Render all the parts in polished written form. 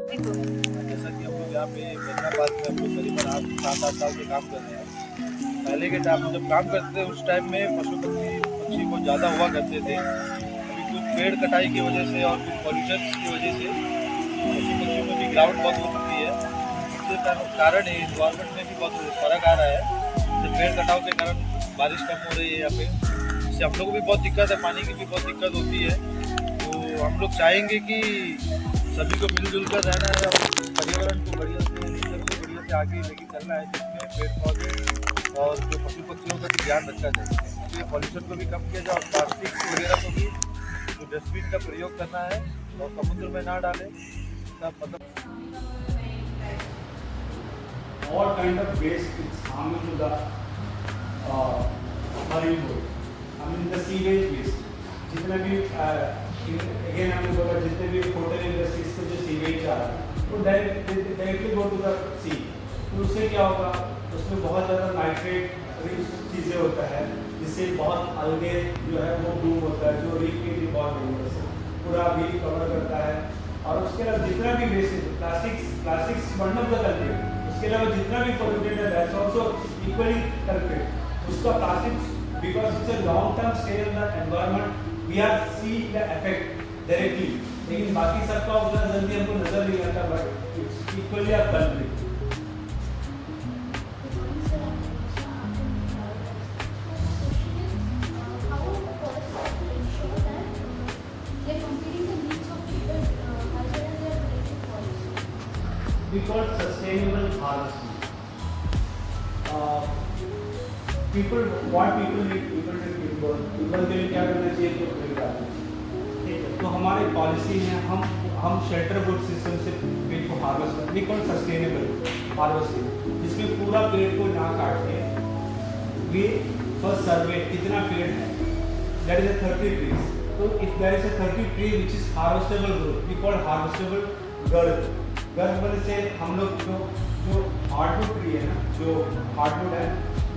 जैसा कि हम लोग यहाँ पे फैसलाबाद में हम लोग करीबन 7-8 साल से काम कर रहे हैं। पहले के टाइम में जब काम करते थे उस टाइम में पशु पक्षी बहुत ज़्यादा हुआ करते थे। अभी कुछ पेड़ कटाई की वजह से और कुछ पॉल्यूशन की वजह से पशु पक्षियों में भी गिरावट बहुत हो चुकी है। इसके कारण इन्वायरमेंट में भी बहुत फर्क आ रहा है। जैसे पेड़ कटाव के कारण बारिश कम हो रही है यहाँ पे, इससे हम लोग को भी बहुत दिक्कत है, पानी की भी बहुत दिक्कत होती है। तो हम लोग चाहेंगे कि सभी को मिलजुल कर रहना है और पर्यावरण को बढ़िया से, नेचर को बढ़िया से आगे लेके चलना है, जिसमें पेड़ पौधे और जो पशु पक्षियों का भी ध्यान रखा जाए। इसलिए पॉल्यूशन को भी कम किया जाए और प्लास्टिक वगैरह को भी जो डस्टबिन का प्रयोग करना है और समुद्र में ना डालें। सब मतलब all kind of waste is harming to the marine world. I mean the sewage waste. जितने भी again हमने बोला जितने भी होटल इंडस्ट्रीज को जो सीवेज आ रहा है वो डायरेक्टली गो टू द सी। तो उससे क्या होगा, उसमें बहुत ज़्यादा नाइट्रेट चीज़ें होता है जिससे बहुत अलगे जो है वो ब्लूम होता है, जो रीफ के लिए बहुत डेंजरस है, पूरा रीफ कवर करता है। और उसके अलावा जितना भी waste plastics one of the culprit, उसके अलावा जितना भी पोल्यूटेड है दैट्स आल्सो इक्वली कल्प्रिट। उसका plastics because it's a long term stay in the environment we are see the effect directly, लेकिन बाकी सबका उतना जल्दी हमको नजर नहीं आता, but it's equally a culprit. We call sustainable harvesting. What people need people के लिए क्या करना चाहिए, तो पेड़ काटना चाहिए। ठीक है, तो हमारी पॉलिसी है, हम शेल्टर वुड सिस्टम से पेड़ को हार्वेस्ट करते हैं। वी कॉल सस्टेनेबल हार्वेस्टिंग, जिसमें पूरा पेड़ को ना काट के वी फर्स्ट सर्वे कितना पेड़ है, दैट इज 30 trees। तो if there is a 30 tree which is harvestable growth, we call harvestable girth। गर्भ वाले से हम लोग जो हार्डवुड ट्री है ना, जो हार्डवुड है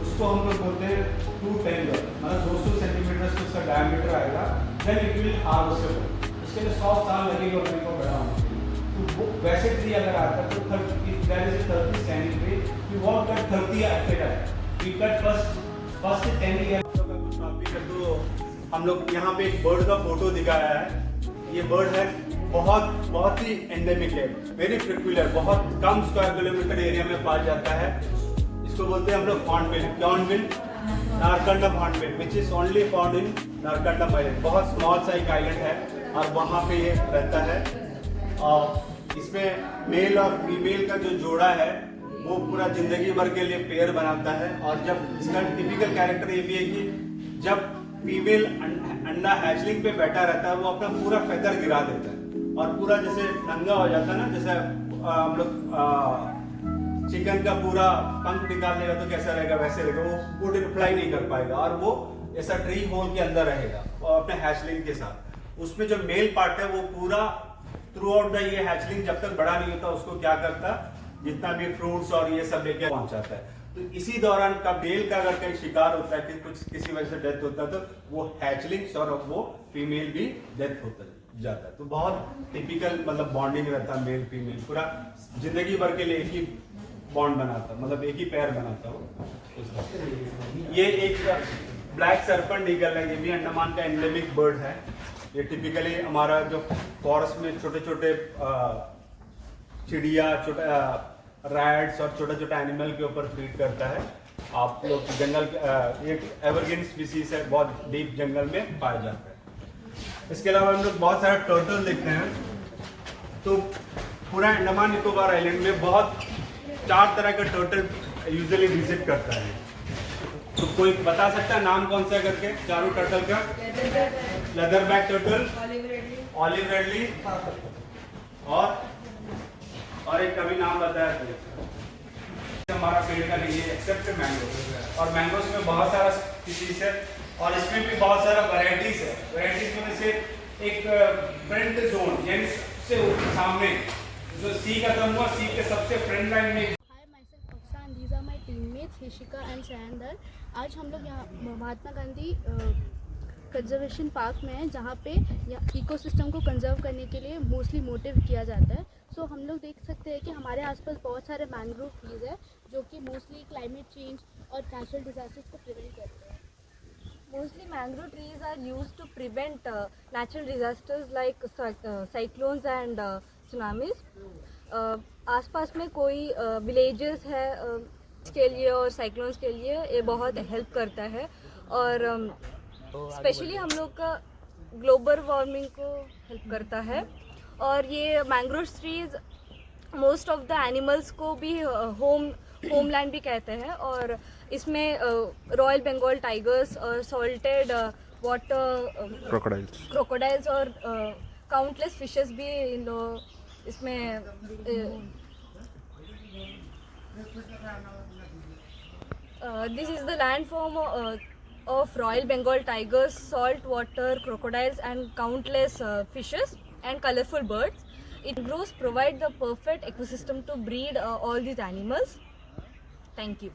उसको हम लोग बोलते हैं 210 गर्भ, मतलब 200 सेंटीमीटर से उसका डायमीटर आएगा, देन इट विल हार्वेस्टेबल। उसके लिए 100 साल लगेगा अपने को बड़ा होने। तो वैसे ट्री अगर आता है तो 30 centimetre we want cut 30 at a time, we cut first 10 year. कुछ टॉपिक है तो हम लोग यहाँ पे एक बर्ड का फोटो दिखाया है। ये बर्ड है बहुत ही एंडेमिक है, वेरी पेक्यूलियर, बहुत कम स्क्वायर किलोमीटर एरिया में पाया जाता है। इसको बोलते हैं हम लोग hornbill Narcondam hornbill, which is only found in Narcondam island. बहुत स्मॉल सा एक आइलैंड है और वहाँ पे ये रहता है। और इसमें मेल और फीमेल का जो जोड़ा है वो पूरा जिंदगी भर के लिए पेयर बनाता है। और जब इसका टिपिकल कैरेक्टर ये भी है कि जब फीमेल अंडा हैचलिंग पे बैठा रहता है वो अपना पूरा फेदर गिरा देता है और पूरा जैसे नंगा हो जाता है ना, जैसे हम लोग चिकन का पूरा पंख निकाल लेगा तो कैसा रहेगा वैसे रहेगा, वो वुड फ्लाई नहीं कर पाएगा और वो ऐसा ट्री होल के अंदर रहेगा और अपने हैचलिंग के साथ। उसमें जो मेल पार्ट है वो पूरा थ्रू आउट द ये हैचलिंग जब तक बड़ा नहीं होता उसको क्या करता, जितना भी फ्रूट्स और ये सब लेके पहुंचाता है। तो इसी दौरान का मेल का अगर कहीं शिकार होता है कि कुछ किसी वजह से डेथ होता है तो वो हैचलिंग्स और वो फीमेल भी डेथ होता जाता है। तो बहुत टिपिकल मतलब बॉन्डिंग रहता है मेल फीमेल, पूरा जिंदगी भर के लिए एक ही बॉन्ड बनाता, मतलब एक ही पैर बनाता हो। ये एक ब्लैक सर्पेंट ईगल है, ये भी अंडमान का एंडेमिक बर्ड है। ये टिपिकली हमारा जो फॉरेस्ट में छोटे छोटे चिड़िया, छोटा रैट्स और छोटा छोटा एनिमल के ऊपर फीड करता है। आप लोग जंगल एक एवरग्रीन स्पीसीज है, बहुत डीप जंगल में पाया जाता है। इसके अलावा हम लोग बहुत सारे टर्टल देखते हैं। तो पूरा अंडमान निकोबार आइलैंड में बहुत 4 तरह का टर्टल यूजुअली विजिट करता है। तो कोई बता सकता है नाम कौन सा करके चारों टर्टल का? लेदरबैक टर्टल, ऑलिव रेडली और एक कभी नाम बताया था। हमारा पेड़ का नहीं है एक्सेप्ट मैंगो, और मैंगोस में बहुत सारा स्पीसीज है और इसमें भी बहुत सारा वैरायटीज है। वैरायटीज में से एक फ्रंट जोन यानी सबसे सामने जो सी खत्म हुआ, सी के सबसे फ्रंट लाइन में। Hi, myself Afsan, these are my teammates Hishika and Saindar. आज हम लोग यहाँ महात्मा गांधी कंजर्वेशन पार्क में है, जहाँ पे इकोसिस्टम को कंजर्व करने के लिए मोस्टली मोटिव किया जाता है। सो हम लोग देख सकते हैं कि हमारे आसपास बहुत सारे मैंग्रोव ट्रीज़ है जो कि मोस्टली क्लाइमेट चेंज और नेचुरल डिजास्टर्स को प्रिवेंट करते हैं। Mostly mangrove trees are used to prevent natural disasters like cyclones and tsunamis. आसपास में कोई विलेजेस है के लिए और साइक्लोन्स के लिए ये बहुत हेल्प करता है, और स्पेशली हम लोग का ग्लोबल वार्मिंग को हेल्प करता है। और ये mangrove trees most of the animals को भी होमलैंड भी कहते हैं, और इसमें रॉयल बंगाल टाइगर्स और सॉल्टेड वाटर क्रोकोडाइल्स और काउंटलेस फिशेस भी इसमें this is the land form of Royal Bengal tigers, salt water crocodiles and countless fishes and colorful birds. It grows provide the perfect ecosystem to breed all these animals. Thank you.